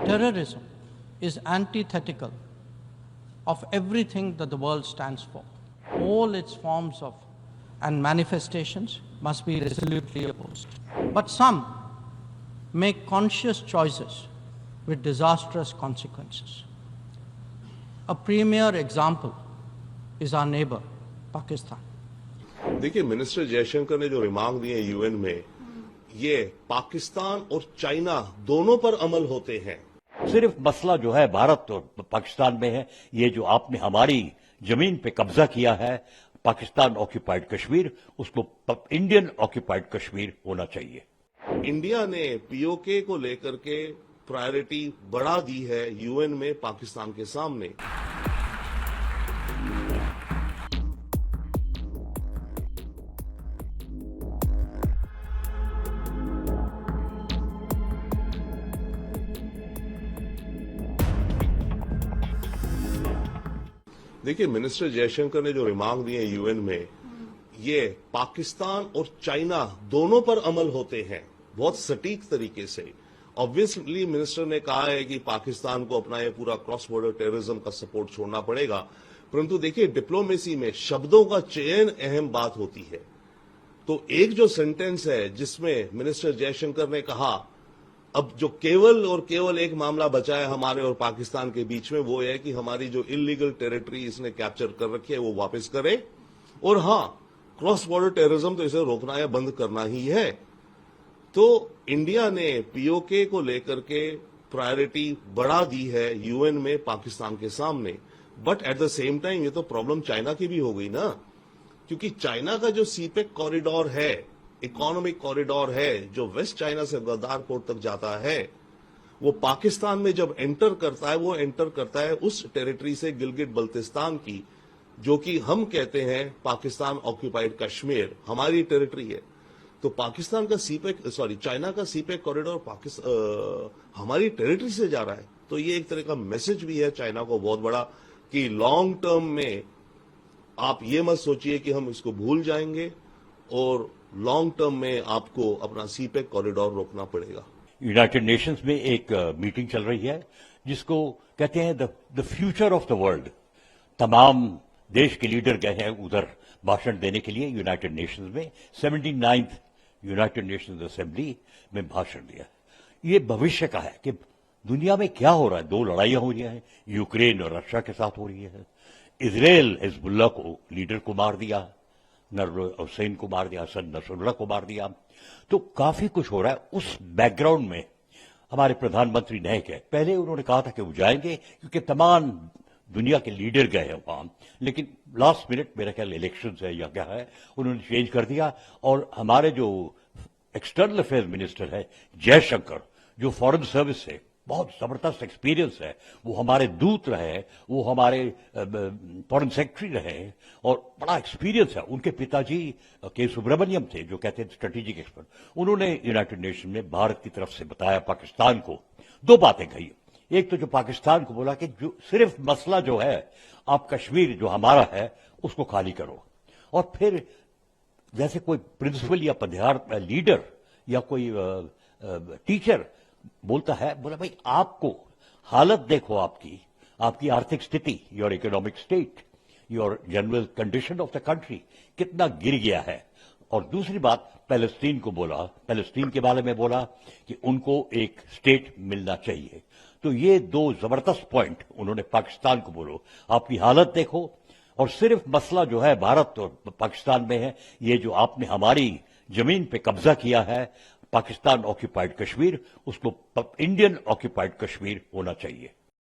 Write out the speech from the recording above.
terrorism is antithetical of everything that the world stands for. All its forms of and manifestations must be resolutely opposed. But some make conscious choices with disastrous consequences. A premier example is our neighbor, Pakistan. देखिए, minister Jaishankar ने जो remark दिए UN में, ये पाकिस्तान और China दोनों पर अमल होते हैं। सिर्फ मसला जो है भारत और पाकिस्तान में है, ये जो आपने हमारी जमीन पे कब्जा किया है, पाकिस्तान ऑक्यूपाइड कश्मीर, उसको इंडियन ऑक्यूपाइड कश्मीर होना चाहिए। इंडिया ने पीओके को लेकर के प्रायोरिटी बढ़ा दी है यूएन में पाकिस्तान के सामने। देखिए, मिनिस्टर जयशंकर ने जो रिमार्क दिए यूएन में, ये पाकिस्तान और चाइना दोनों पर अमल होते हैं, बहुत सटीक तरीके से। ऑब्वियसली मिनिस्टर ने कहा है कि पाकिस्तान को अपना ये पूरा क्रॉस बॉर्डर टेररिज्म का सपोर्ट छोड़ना पड़ेगा, परंतु देखिए, डिप्लोमेसी में शब्दों का चयन अहम बात होती है। तो एक जो सेंटेंस है जिसमें मिनिस्टर जयशंकर ने कहा अब जो केवल और केवल एक मामला बचा है हमारे और पाकिस्तान के बीच में, वो है कि हमारी जो इलीगल टेरिटरी इसने कैप्चर कर रखी है वो वापस करे, और हां, क्रॉस बॉर्डर टेररिज्म तो इसे रोकना या बंद करना ही है। तो इंडिया ने पीओके को लेकर के प्रायोरिटी बढ़ा दी है यूएन में पाकिस्तान के सामने, but at the same time ये तो प्रॉब्लम चाइना की भी हो गई ना, क्योंकि चाइना का जो सीपेक कॉरिडोर है, इकोनॉमिक कॉरिडोर है, जो वेस्ट चाइना से गद्दार पोर्ट तक जाता है, वो पाकिस्तान में जब एंटर करता है, वो एंटर करता है उस टेरिटरी से गिलगिट बल्तिस्तान की, जो कि हम कहते हैं पाकिस्तान ऑक्यूपाइड कश्मीर हमारी टेरिटरी है। तो पाकिस्तान का चाइना का सीपेक कॉरिडोर हमारी टेरिटरी से जा रहा है, तो ये एक तरह का मैसेज भी है चाइना को बहुत बड़ा कि लॉन्ग टर्म में आप ये मत सोचिए कि हम इसको भूल जाएंगे, और लॉन्ग टर्म में आपको अपना सीपेक कॉरिडोर रोकना पड़ेगा। यूनाइटेड नेशंस में एक मीटिंग चल रही है जिसको कहते हैं the future of the world. तमाम देश के लीडर गए हैं उधर भाषण देने के लिए यूनाइटेड नेशंस में। 79th यूनाइटेड नेशंस असेंबली में भाषण दिया। ये भविष्य का है कि दुनिया में क्या हो रहा है। दो लड़ाइयां हो रही हैं, यूक्रेन और रशिया के साथ हो रही है। इजराइल हिजबुल्ला को लीडर को मार दिया, हुसैन को मार दिया, हसन नसरुल्लाह को मार दिया। तो काफी कुछ हो रहा है। उस बैकग्राउंड में हमारे प्रधानमंत्री नहीं गए। पहले उन्होंने कहा था कि वो जाएंगे क्योंकि तमाम दुनिया के लीडर गए हैं वहां, लेकिन लास्ट मिनट मेरा ख्याल इलेक्शन है या क्या है, उन्होंने चेंज कर दिया। और हमारे जो एक्सटर्नल अफेयर्स मिनिस्टर है जयशंकर, जो फॉरेन सर्विस से बहुत जबरदस्त एक्सपीरियंस है, वो हमारे दूत रहे, वो हमारे फॉरेन सेक्रेटरी रहे और बड़ा एक्सपीरियंस है। उनके पिताजी के सुब्रमण्यम थे, जो कहते हैं स्ट्रेटेजिक एक्सपर्ट। उन्होंने यूनाइटेड नेशन में भारत की तरफ से बताया पाकिस्तान को, दो बातें कही। एक तो जो पाकिस्तान को बोला कि जो सिर्फ मसला जो है आप कश्मीर जो हमारा है उसको खाली करो, और फिर जैसे कोई प्रिंसिपल या पदयार लीडर या कोई टीचर बोलता है, बोला भाई आपको हालत देखो, आपकी आर्थिक स्थिति, your economic state, your general condition of the country कितना गिर गया है। और दूसरी बात पैलेस्टीन को बोला, पैलेस्टीन के बारे में बोला कि उनको एक स्टेट मिलना चाहिए। तो ये दो जबरदस्त पॉइंट उन्होंने पाकिस्तान को बोलो, आपकी हालत देखो, और सिर्फ मसला जो है भारत और पाकिस्तान में है, ये जो आपने हमारी जमीन पे कब्जा किया है, पाकिस्तान ऑक्यूपाइड कश्मीर, उसको इंडियन ऑक्यूपाइड कश्मीर होना चाहिए।